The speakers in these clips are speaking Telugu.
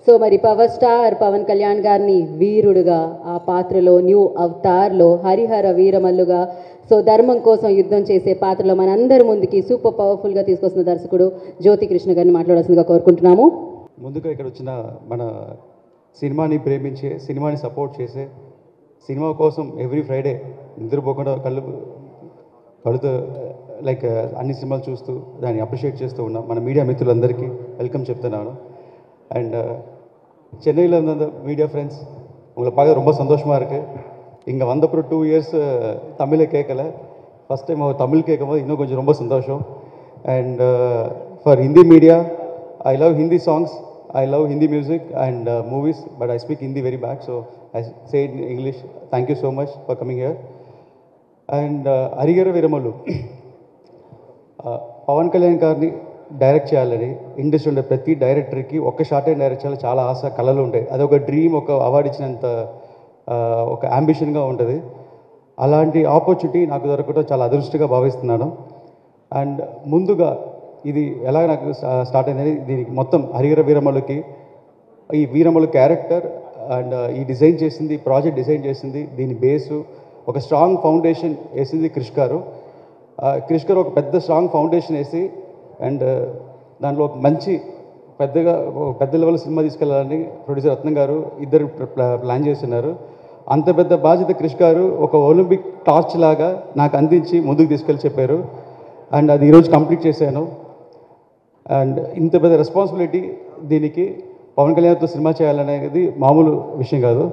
సో మరి పవర్ స్టార్ పవన్ కళ్యాణ్ గారిని వీరుడుగా, ఆ పాత్రలో న్యూ అవతార్లో హరిహర వీరమల్లుగా, సో ధర్మం కోసం యుద్ధం చేసే పాత్రలో మనందరి ముందుకి సూపర్ పవర్ఫుల్గా తీసుకొస్తున్న దర్శకుడు జ్యోతి కృష్ణ గారిని మాట్లాడాల్సిందిగా కోరుకుంటున్నాము. ముందుగా ఇక్కడ వచ్చిన మన సినిమాని ప్రేమించే, సినిమాని సపోర్ట్ చేసే, సినిమా కోసం ఎవ్రీ ఫ్రైడే నిద్రపోకుండా కళ్ళుతో లైక్ అన్ని సినిమాలు చూస్తూ దాన్ని అప్రిషియేట్ చేస్తూ ఉన్నాం మన మీడియా మిత్రులందరికీ వెల్కమ్ చెప్తున్నాను. అండ్ சென்னையில் இருந்த மீடியா ஃப்ரெண்ட்ஸ் உங்களை பார்க்க ரொம்ப சந்தோஷமாக இருக்குது. இங்கே வந்தப்புறம் 2 years தமிழை கேட்கல, ஃபஸ்ட் டைம் தமிழ் கேட்கும்போது இன்னும் கொஞ்சம் ரொம்ப சந்தோஷம். And for Hindi media, I love Hindi songs, I love Hindi music and movies, but I speak Hindi very bad, so I say it in English. Thank you so much for coming here. And Harihara Veeramallu, Pavan Kalyan గారిని డైరెక్ట్ చేయాలని ఇండస్ట్రీ ఉండే ప్రతి డైరెక్టర్కి ఒక్క షార్ట్ అండ్ డైరెక్ట్ చేయాలి చాలా ఆశ, కళలు ఉంటాయి. అది ఒక డ్రీమ్, ఒక అవార్డు ఇచ్చినంత ఒక అంబిషన్గా ఉంటుంది. అలాంటి ఆపర్చునిటీ నాకు దొరకడం చాలా అదృష్టంగా భావిస్తున్నాను. అండ్ ముందుగా ఇది ఎలా నాకు స్టార్ట్ అయిందని, దీనికి మొత్తం హరిహర వీరమల్లుకి ఈ వీరమల్లు క్యారెక్టర్ అండ్ ఈ డిజైన్ చేసింది, ప్రాజెక్ట్ డిజైన్ చేసింది, దీని బేసు ఒక స్ట్రాంగ్ ఫౌండేషన్ వేసింది క్రిష్ గారు. క్రిష్ గారు ఒక పెద్ద స్ట్రాంగ్ ఫౌండేషన్ వేసి అండ్ దాంట్లో ఒక మంచి పెద్ద లెవెల్ సినిమా తీసుకెళ్ళాలని ప్రొడ్యూసర్ రత్నం గారు ఇద్దరు ప్లాన్ చేస్తున్నారు. అంత పెద్ద బాధ్యత క్రిష్ గారు ఒక ఒలింపిక్ టార్చ్ లాగా నాకు అందించి ముందుకు తీసుకెళ్ళి చెప్పారు. అండ్ అది ఈరోజు కంప్లీట్ చేశాను. అండ్ ఇంత పెద్ద రెస్పాన్సిబిలిటీ దీనికి పవన్ కళ్యాణ్తో సినిమా చేయాలనేది మామూలు విషయం కాదు.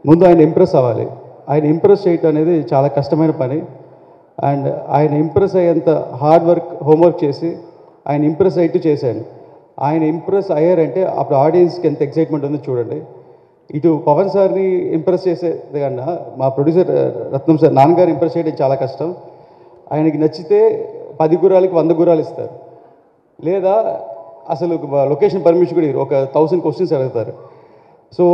ముందు ఆయన ఇంప్రెస్ అవ్వాలి. ఆయన ఇంప్రెస్ చేయటం అనేది చాలా కష్టమైన పని. అండ్ ఆయన ఇంప్రెస్ అయ్యేంత హార్డ్ వర్క్, హోంవర్క్ చేసి ఆయన ఇంప్రెస్ అయ్యేట్టు చేశాను. ఆయన ఇంప్రెస్ అయ్యారంటే అప్పుడు ఆడియన్స్కి ఎంత ఎక్సైట్మెంట్ ఉందో చూడండి. ఇటు పవన్ సార్ని ఇంప్రెస్ చేసేది కన్నా మా ప్రొడ్యూసర్ రత్నం సార్, నాన్నగారు ఇంప్రెస్ చేయడం చాలా కష్టం. ఆయనకి నచ్చితే 10 గుర్రాలకి 100 గుర్రాలు ఇస్తారు, లేదా అసలు లొకేషన్ పర్మిషన్ కూడా ఒక 1000 క్వశ్చన్స్ అడుగుతారు. సో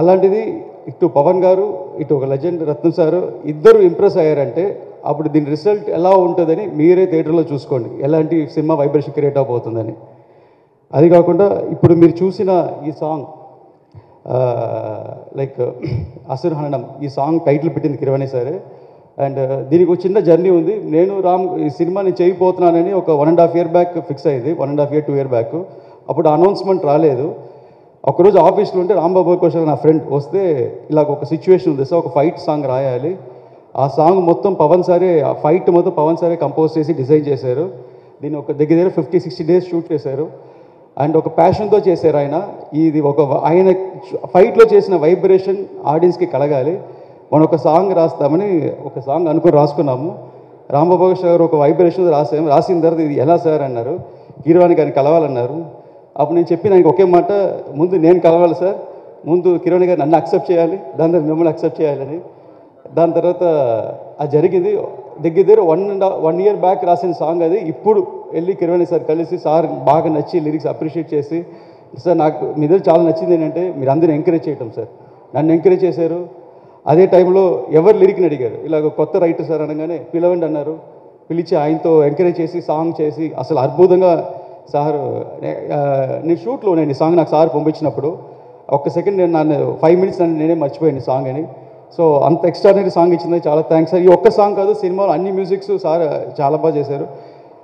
అలాంటిది ఇటు పవన్ గారు, ఇటు ఒక లెజెండ్ రత్నం సారు ఇద్దరు ఇంప్రెస్ అయ్యారంటే అప్పుడు దీని రిజల్ట్ ఎలా ఉంటుందని మీరే థియేటర్లో చూసుకోండి, ఎలాంటి సినిమా వైబ్రేషన్ క్రియేట్ అవబోతుందని. అది కాకుండా ఇప్పుడు మీరు చూసిన ఈ సాంగ్ లైక్ అసుర్ హననం, ఈ సాంగ్ టైటిల్ పెట్టింది కిరవాణి సారే. అండ్ దీనికి ఒక చిన్న జర్నీ ఉంది. నేను ఈ సినిమాని చేయబోతున్నానని ఒక 1.5 year బ్యాక్ ఫిక్స్ అయింది, 1.5 year 2 year బ్యాక్. అప్పుడు అనౌన్స్మెంట్ రాలేదు. ఒకరోజు ఆఫీస్లో ఉంటే రాంబాబు కోసం నా ఫ్రెండ్ వస్తే ఇలాగ ఒక సిచ్యువేషన్ ఉంది సార్, ఒక ఫైట్ సాంగ్ రాయాలి. ఆ సాంగ్ మొత్తం పవన్ సారే, ఆ ఫైట్ మొత్తం పవన్ సారే కంపోజ్ చేసి డిజైన్ చేశారు. దీన్ని ఒక దగ్గర 50-60 days షూట్ చేశారు. అండ్ ఒక ప్యాషన్తో చేశారు ఆయన. ఇది ఆయన ఫైట్లో చేసిన వైబ్రేషన్ ఆడియన్స్కి కలగాలి. మనం ఒక సాంగ్ రాస్తామని ఒక సాంగ్ అనుకుని రాసుకున్నాము. రాంబాబు గారు ఒక వైబ్రేషన్ రాసిన తర్వాత ఇది ఎలా సార్ అన్నారు, కిరవాణి గారిని కలవాలన్నారు. అప్పుడు నేను చెప్పిన ఆయనకి ఒకే మాట, ముందు నేను కలవాలి సార్, ముందు కిరవాణి గారు నన్ను అక్సెప్ట్ చేయాలి, దాని తర్వాత మిమ్మల్ని అక్సెప్ట్ చేయాలని. దాని తర్వాత అది జరిగింది. దగ్గర 1 year బ్యాక్ రాసిన సాంగ్ అది. ఇప్పుడు వెళ్ళి కిరవాణి సార్ కలిసి సార్ బాగా నచ్చి లిరిక్స్ అప్రిషియేట్ చేసి, సార్ నాకు మీ దగ్గర చాలా నచ్చింది ఏంటంటే మీరు అందరూ ఎంకరేజ్ చేయటం సార్, నన్ను ఎంకరేజ్ చేశారు. అదే టైంలో ఎవరు లిరిక్ని అడిగారు, ఇలాగ కొత్త రైటర్ సార్ అనగానే పిలవండి అన్నారు. పిలిచి ఆయనతో ఎంకరేజ్ చేసి సాంగ్ చేసి అసలు అద్భుతంగా సార్. నేను షూట్లో నేను ఈ సాంగ్ నాకు సార్ పంపించినప్పుడు ఒక్క సెకండ్ నన్ను 5 minutes నేనే మర్చిపోయాను సాంగ్ అని. సో అంత ఎక్స్ట్రాడినరీ సాంగ్ ఇచ్చింది, చాలా థ్యాంక్స్ సార్. ఈ ఒక్క సాంగ్ కాదు, సినిమాలో అన్ని మ్యూజిక్స్ సార్ చాలా బాగా చేశారు.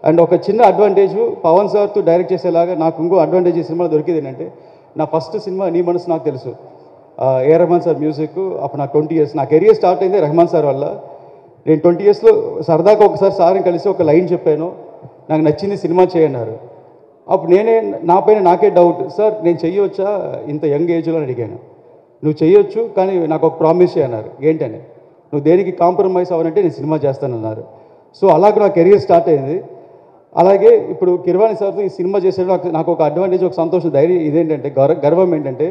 అండ్ ఒక చిన్న అడ్వాంటేజ్ పవన్ సార్తో డైరెక్ట్ చేసేలాగా నాకు ఇంకో అడ్వాంటేజ్ ఈ సినిమాలో దొరికింది ఏంటంటే, నా ఫస్ట్ సినిమా నీ మనసు నాకు తెలుసు, ఏ రెహమాన్ సార్ మ్యూజిక్. అప్పుడు నాకు 20 years, నా కెరియర్ స్టార్ట్ అయింది రెహమాన్ సార్ వల్ల. నేను 20 yearsలో సరదాగా ఒకసారి సార్ని కలిసి ఒక లైన్ చెప్పాను, నాకు నచ్చింది సినిమా చేయన్నారు. అప్పుడు నా పైన నాకే డౌట్, సార్ నేను చెయ్యొచ్చా ఇంత యంగ్ ఏజ్లో అని అడిగాను. నువ్వు చెయ్యొచ్చు, కానీ నాకు ఒక ప్రామిస్ చేయన్నారు. ఏంటని, నువ్వు దేనికి కాంప్రమైజ్ అవ్వనంటే నేను సినిమా చేస్తానన్నారు. సో అలాగే నా కెరియర్ స్టార్ట్ అయింది. అలాగే ఇప్పుడు కిరవాణి సార్తో ఈ సినిమా చేసేటప్పుడు నాకు ఒక అడ్వాంటేజ్, ఒక సంతోషం, ధైర్యం ఇదేంటంటే గర్వం ఏంటంటే,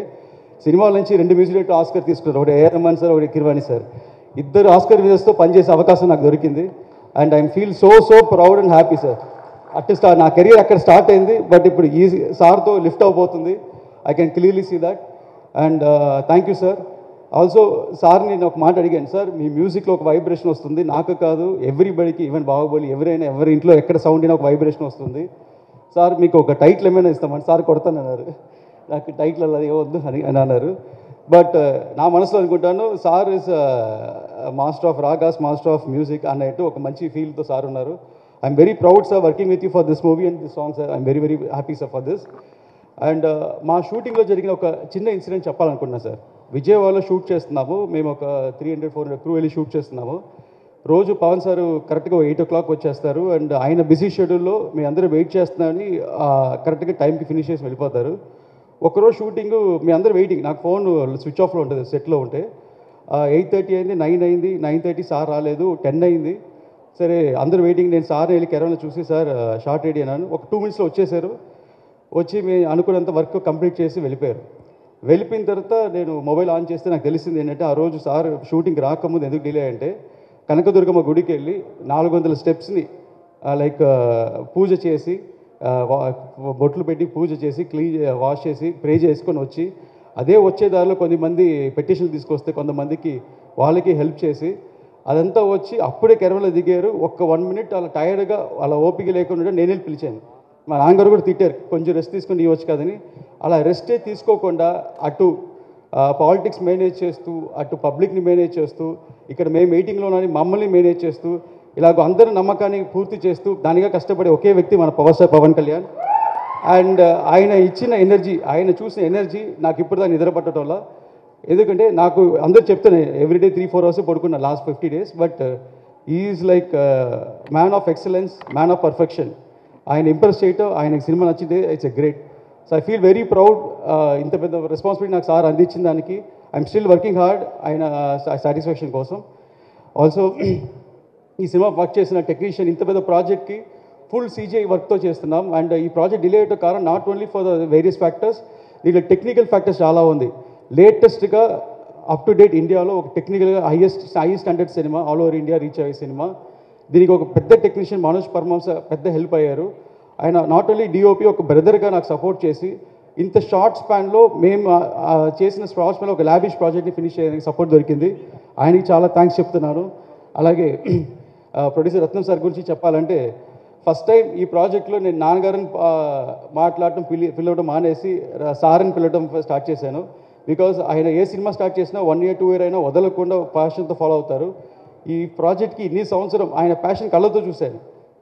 సినిమాల నుంచి 2 మ్యూజిక్ డైరెక్టర్ ఆస్కర్ తీసుకున్నారు. ఒకటి ఏ రెహమాన్ సార్, ఒకటి కిరవాణి సార్. ఇద్దరు ఆస్కర్ విజర్స్తో పనిచేసే అవకాశం నాకు దొరికింది. And I'm feel so proud and happy sir. అట్లా నా కెరియర్ అక్కడ స్టార్ట్ అయింది, బట్ ఇప్పుడు ఈ సార్తో లిఫ్ట్ అవబోతుంది. I can clearly see that. And thank you sir. Also సార్ని నేను ఒక మాట అడిగాను, సార్ మీ మ్యూజిక్లో ఒక వైబ్రేషన్ వస్తుంది, నాకు కాదు ఎవ్రీబడికి, ఈవెన్ బాహుబలి ఎవరి ఇంట్లో ఎక్కడ సౌండ్ అయినా ఒక వైబ్రేషన్ వస్తుంది సార్, మీకు ఒక టైటిల్ ఏమైనా ఇస్తామని. సార్ కొడతానన్నారు. నాకు టైటిల్ అలా ఏమొద్దు అని అన్నారు. బట్ నా మనసులో అనుకుంటాను sir is master of ragas, master of music అన్నట్టు ఒక మంచి ఫీల్తో సార్ ఉన్నారు. I'm very proud sir working with you for this movie and this song sir. I'm very very happy sir for this. And మా షూటింగ్లో జరిగిన ఒక చిన్న ఇన్సిడెంట్ చెప్పాలనుకున్నా సార్. విజయవాడలో షూట్ చేస్తున్నాము, మేము ఒక 300-400 క్రూ వెళ్ళి షూట్ చేస్తున్నాము. రోజు పవన్ సార్ కరెక్ట్గా 8 o'clock వచ్చేస్తారు. అండ్ ఆయన బిజీ షెడ్యూల్లో మీ అందరూ వెయిట్ చేస్తున్నామని కరెక్ట్గా టైంకి ఫినిష్ చేసి వెళ్ళిపోతారు. ఒకరోజు షూటింగ్ మీ అందరూ వెయిటింగ్, నాకు ఫోన్ స్విచ్ ఆఫ్లో ఉంటుంది సెట్లో ఉంటే. 8:30 అయింది, 9 అయింది, 9:30 సార్ రాలేదు, 10 అయింది. సరే అందరూ వెయిటింగ్. నేను సార్ వెళ్ళి కెరవన్లో చూసి సార్ షార్ట్ రెడీ అన్నాను. ఒక 2 minutesలో వచ్చేసారు. వచ్చి మేము అనుకున్నంత వర్క్ కంప్లీట్ చేసి వెళ్ళిపోయారు. వెళ్ళిపోయిన తర్వాత నేను మొబైల్ ఆన్ చేస్తే నాకు తెలిసింది ఏంటంటే, ఆ రోజు సార్ షూటింగ్ రాకముందు ఎందుకు డిలే అంటే, కనకదుర్గమ్మ గుడికి వెళ్ళి 400 స్టెప్స్ని లైక్ పూజ చేసి బొట్లు పెట్టి పూజ చేసి వాష్ చేసి ప్రే చేసుకొని వచ్చి, అదే వచ్చే దారిలో కొంతమంది పెటిషన్లు తీసుకొస్తే కొంతమందికి వాళ్ళకి హెల్ప్ చేసి అదంతా వచ్చి అప్పుడే కెరవలో దిగారు. ఒక్క 1 minute అలా టైర్డ్గా అలా ఓపిక లేకుండా నేను వెళ్ళి పిలిచాను. మా నాన్నగారు కూడా తిట్టారు, కొంచెం రెస్ట్ తీసుకొని ఇవ్వచ్చు కదని. అలా రెస్టే తీసుకోకుండా అటు పాలిటిక్స్ మేనేజ్ చేస్తూ, అటు పబ్లిక్ని మేనేజ్ చేస్తూ, ఇక్కడ మేము మీటింగ్లోనని మమ్మల్ని మేనేజ్ చేస్తూ, ఇలాగ అందరి నమ్మకాన్ని పూర్తి చేస్తూ దానిగా కష్టపడే ఒకే వ్యక్తి మన power star Pavan Kalyan. And ఆయన ఇచ్చిన ఎనర్జీ, ఆయన చూసిన ఎనర్జీ నాకు ఇప్పుడు దాన్ని నిద్ర పట్టడం వల్ల. ఎందుకంటే నాకు అందరూ చెప్తాను ఎవ్రీడే 3-4 hours పడుకున్నా last 50 days. But is like man of excellence, man of perfection. ఆయన ఇంప్రెస్ చేయటం, ఆయనకి సినిమా నచ్చితే it's a great. So I feel very proud. ఇంత పెద్ద రెస్పాన్సిబిలిటీ నాకు సార్ అందించిన దానికి ఐఎమ్ స్టిల్ వర్కింగ్ హార్డ్ ఆయన సాటిస్ఫాక్షన్ కోసం. ఆల్సో ఈ సినిమా వర్క్ చేసిన టెక్నీషియన్, ఇంత పెద్ద ప్రాజెక్ట్కి ఫుల్ CGI వర్క్తో చేస్తున్నాం. అండ్ ఈ ప్రాజెక్ట్ డిలే అయ్యే కారణం not only for the various factors, దీంట్లో టెక్నికల్ ఫ్యాక్టర్స్ చాలా ఉంది. లేటెస్ట్గా అప్ టు డేట్ ఇండియాలో ఒక టెక్నికల్గా highest standard cinema, all over India reach అయ్యే సినిమా. దీనికి ఒక పెద్ద టెక్నీషియన్ మనోజ్ పర్మాంస పెద్ద హెల్ప్ అయ్యారు. ఆయన నాట్ ఓన్లీ DOP, ఒక బ్రదర్గా నాకు సపోర్ట్ చేసి ఇంత షార్ట్ స్పాన్లో మేము చేసిన షార్ట్ స్పాన్లో ఒక లావిష్ ప్రాజెక్ట్ని ఫినిష్ చేయడానికి సపోర్ట్ దొరికింది. ఆయనకి చాలా థ్యాంక్స్ చెప్తున్నాను. అలాగే ప్రొడ్యూసర్ రత్నం సార్ గురించి చెప్పాలంటే, ఫస్ట్ టైం ఈ ప్రాజెక్ట్లో నేను నాన్నగారిని మాట్లాడటం పిలవడం మానేసి సార్ని పిలవడం స్టార్ట్ చేశాను. బికాజ్ ఆయన ఏ సినిమా స్టార్ట్ చేసినా 1 year 2 year అయినా వదలకుండా ప్యాషన్తో ఫాలో అవుతారు. ఈ ప్రాజెక్ట్కి ఇన్ని సంవత్సరం ఆయన ప్యాషన్ కళ్ళతో చూశాను.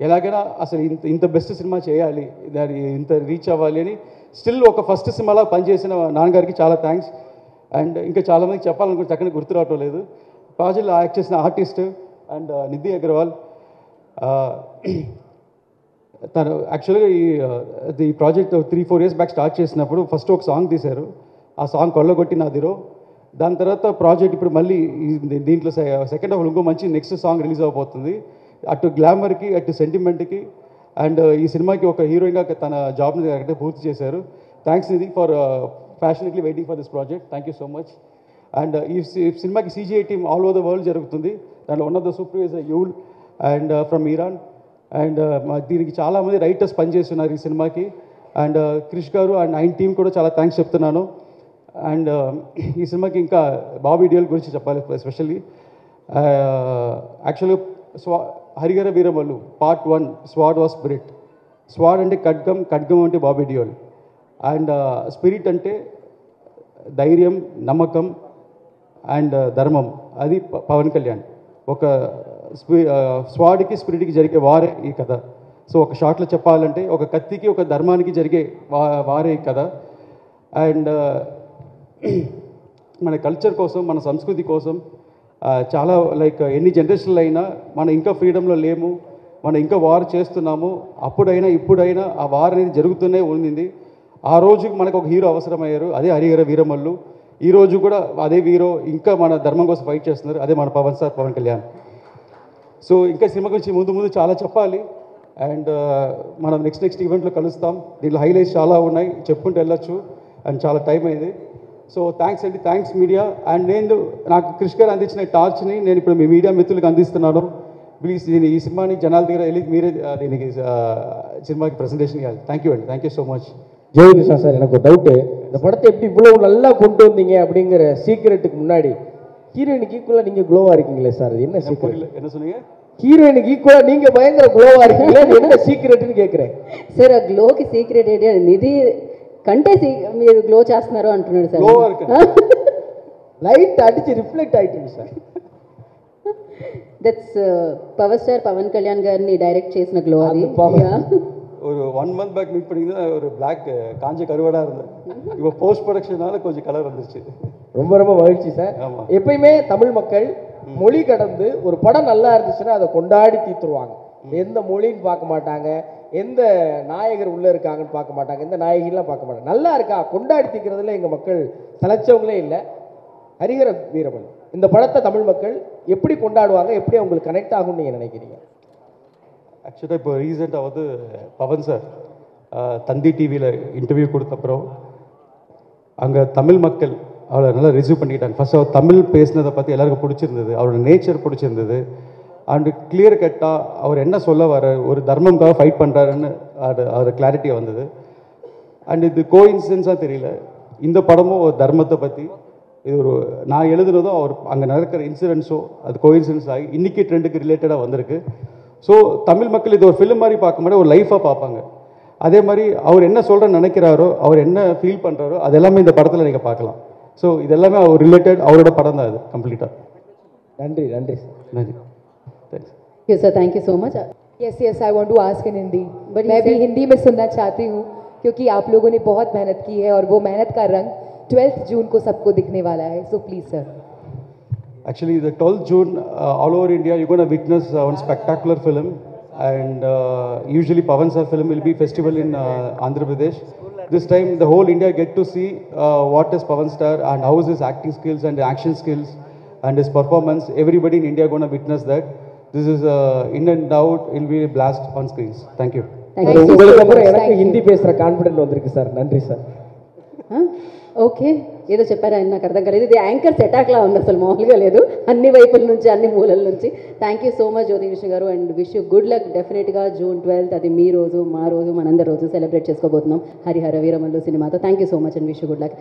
ఎలాగైనా అసలు ఇంత బెస్ట్ సినిమా చేయాలి, దాన్ని ఇంత రీచ్ అవ్వాలి అని స్టిల్ ఒక ఫస్ట్ సినిమాలా పనిచేసిన నాన్నగారికి చాలా థ్యాంక్స్. అండ్ ఇంకా చాలామందికి చెప్పాలనుకుంటే చక్కని గుర్తు రావటం లేదు. ప్రాజెక్ట్లో యాక్ట్ చేసిన ఆర్టిస్ట్ అండ్ నిధి అగర్వాల్, తను యాక్చువల్గా ఈ ప్రాజెక్ట్ 3-4 years బ్యాక్ స్టార్ట్ చేసినప్పుడు ఫస్ట్ ఒక సాంగ్ తీశారు. ఆ సాంగ్ కొల్లగొట్టి నాదిరో. దాని తర్వాత ప్రాజెక్ట్ ఇప్పుడు మళ్ళీ దీంట్లో సెకండ్ హాఫ్ ఇంకో మంచి నెక్స్ట్ సాంగ్ రిలీజ్ అవబోతుంది. అటు గ్లామర్కి, అటు సెంటిమెంట్కి, అండ్ ఈ సినిమాకి ఒక హీరోయిన్గా తన జాబ్ని కరెక్ట్గా పూర్తి చేశారు. Thanks Nidhi for passionately waiting for this project. Thank you so much. And ఈ సినిమాకి CGI team all over the world జరుగుతుంది. దాంట్లో one of the supervisor you'll and from Iran. And దీనికి చాలామంది రైటర్స్ పనిచేస్తున్నారు ఈ సినిమాకి. అండ్ క్రిష్ గారు అండ్ ఆయన టీం కూడా చాలా థ్యాంక్స్ చెప్తున్నాను. అండ్ ఈ సినిమాకి ఇంకా బాబీ డియోల్ గురించి చెప్పాలి ఎస్పెషల్లీ. యాక్చువల్గా Harihara Veeramallu Part 1 sword was spirit. Sword అంటే ఖడ్గం, ఖడ్గం అంటే బాబీ డియోల్. అండ్ స్పిరిట్ అంటే ధైర్యం, నమ్మకం అండ్ ధర్మం, అది పవన్ కళ్యాణ్. ఒక స్వాడ్కి స్పిరిట్కి జరిగే వారే ఈ కథ. సో ఒక షార్ట్లో చెప్పాలంటే ఒక కత్తికి ఒక ధర్మానికి జరిగే వారే ఈ కథ. అండ్ మన కల్చర్ కోసం, మన సంస్కృతి కోసం చాలా లైక్ ఎన్ని జనరేషన్లు అయినా మనం ఇంకా ఫ్రీడంలో లేము, మనం ఇంకా వార్ చేస్తున్నాము. అప్పుడైనా ఇప్పుడైనా ఆ వార్ అనేది జరుగుతూనే ఉంది. ఆ రోజుకి మనకు ఒక హీరో అవసరమయ్యారు, అదే హరిహర వీరమల్లు. ఈరోజు కూడా అదే హీరో ఇంకా మన ధర్మం కోసం ఫైట్ చేస్తున్నారు, అదే మన పవన్ కళ్యాణ్. సో ఇంకా సినిమా గురించి ముందు చాలా చెప్పాలి. అండ్ మనం నెక్స్ట్ ఈవెంట్లో కలుస్తాం. దీంట్లో హైలైట్స్ చాలా ఉన్నాయి, చెప్పుకుంటూ వెళ్ళొచ్చు. అండ్ చాలా టైం అయింది. సో థ్యాంక్స్ అండి, థ్యాంక్స్ మీడియా. అండ్ నాకు క్రిష్ గారు అందించిన టార్చ్ని నేను ఇప్పుడు మీ మీడియా మిత్రులకు అందిస్తున్నాను. ప్లీజ్ ఈ సినిమాని జనాల దగ్గర వెళ్ళి మీరే దీనికి సినిమాకి ப்ரெசன்டேஷன் இயால். தேங்க் யூ అండి, thank you so much. Jayakrishna sir, எனக்கு ஒரு டவுட்டு. இந்த படத்தை எப்படி இவ்வளோ நல்லா கொண்டு வந்தீங்க அப்படிங்கிற சீக்கிரட்டுக்கு முன்னாடி ஹீரோயினுக்கு ஈக்குவலாக நீங்கள் க்ளோவாக இருக்கீங்களே சார், அது என்ன சீக்கிரம்? என்ன சொன்னீங்க? హీరోయిన్కి ఈక్వల్ நீங்கள் பயங்கர க்ளோவாக இருக்கீங்களே, என்ன சீக்கிரட்டுன்னு கேட்குறேன் సార్. ఆ గ్లోకి సీక్రెట్ ఏంటి? నిధి కంటే మీరు గ్లో చేస్తున్నారు అంటున్నాడు సార్. Glow இருக்கு. லைட் அடிச்சு ரிஃப்ளெக்ட் ஆயிட்டு sir. That's power star Pavan Kalyan గారిని డైరెక్ట్ చేసిన గ్లో అది. அந்த power. Yeah. ஒரு 1 month பேக் மீட் பண்ணிங்கன்னா ஒரு பிளாக் காஞ்ச கருவாடாக இருந்தேன். இப்போ போஸ்ட் ப்ரொடக்ஷனால கொஞ்சம் கலர் வந்துருச்சு. ரொம்ப ரொம்ப மகிழ்ச்சி சார். ஆமா. எப்பயுமே தமிழ் மக்கள் மொழி கடந்து ஒரு படம் நல்லா இருந்துச்சுன்னா அதை கொண்டாடி தீத்துருவாங்க. எந்த மொழின்னு பார்க்க மாட்டாங்க, எந்த நாயகர் உள்ள இருக்காங்கன்னு பார்க்க மாட்டாங்க, எந்த நாயகிலாம் பார்க்க மாட்டாங்க. நல்லா இருக்கா கொண்டாடி தீக்கிறதுல எங்க மக்கள் தலைச்சவங்களே இல்லை. ஹரிஹர வீரமன் இந்த படத்தை தமிழ் மக்கள் எப்படி கொண்டாடுவாங்க, எப்படி அவங்களுக்கு கனெக்ட் ஆகும்னு நீங்க நினைக்கிறீங்க? ஆக்சுவலாக இப்போ ரீசெண்டாக வந்து பவன் சார் தந்தி டிவியில் இன்டர்வியூ கொடுத்தப்புறம் அங்கே தமிழ் மக்கள் அவரை நல்லா ரிசீவ் பண்ணிக்கிட்டாங்க. ஃபர்ஸ்ட் அவர் தமிழ் பேசினதை பற்றி எல்லாருக்கும் பிடிச்சிருந்தது, அவரோட நேச்சர் பிடிச்சிருந்தது. அண்டு கிளியர் கட்டாக அவர் என்ன சொல்ல வர ஒரு தர்மம்காக ஃபைட் பண்ணுறாருன்னு அவர் கிளாரிட்டியாக வந்தது. அண்ட் இது கோஇன்சிடென்ஸாக தெரியல, இந்த படமும் ஒரு தர்மத்தை பற்றி இது ஒரு நான் எழுதுனதும் அவர் அங்கே நடக்கிற இன்சிடென்ட்ஸோ அது கோஇன்சிடென்ஸ் ஆகி இன்றைக்கி ட்ரெண்டுக்கு ரிலேட்டடாக வந்திருக்கு. ஸோ தமிழ் மக்கள் இது ஒரு ஃபிலிம் மாதிரி பார்க்க மாட்டே ஒரு லைஃபாக பார்ப்பாங்க. அதே மாதிரி அவர் என்ன சொல்கிறேன்னு நினைக்கிறாரோ, அவர் என்ன ஃபீல் பண்ணுறாரோ அது எல்லாமே இந்த படத்தில் நீங்கள் பார்க்கலாம். ஸோ இது எல்லாமே அவர் ரிலேட்டட் அவரோட படம் தான் இது கம்ப்ளீட்டாக. நன்றி நன்றி நன்றி, thanks. Yes sir, thank you so much. Yes yes I want to ask in Hindi, But मैं you भी said- हिंदी में सुनना चाहती हूँ क्योंकि आप लोगों ने बहुत मेहनत की है और वो मेहनत का रंग 12th जून को सबको दिखने वाला है. So please sir. Actually, the 12th June, all over India, you're going to witness one spectacular film. And usually Pavan sir film will be festival in Andhra Pradesh. This time, the whole India get to see what is Pavan star and how is his acting skills and action skills and his performance. Everybody in India going to witness that. This is in and out, it will be a blast on screens. Thank you. Thank you so உங்களுக்கு much. அப்புறம் எனக்கு Thank you. ஹிந்தி பேசுற கான்ஃபிடென்ட் வந்திருக்கு சார். நன்றி சார். ఓకే, ఏదో చెప్పారా నాకు అర్థం కాలేదు. ఇది యాంకర్స్ అటాక్లా ఉంది, అసలు మామూలుగా లేదు. అన్ని వైపుల నుంచి అన్ని మూలల నుంచి. థ్యాంక్ యూ సో మచ్ జ్యోతి కృష్ణ గారు and wish you good luck. డెఫినెట్గా June 12th అది మీ రోజు, మా రోజు, మనందరి రోజు సెలబ్రేట్ చేసుకోబోతున్నాం హరిహర వీరమల్లు సినిమాతో. Thank you so much and wish you good luck.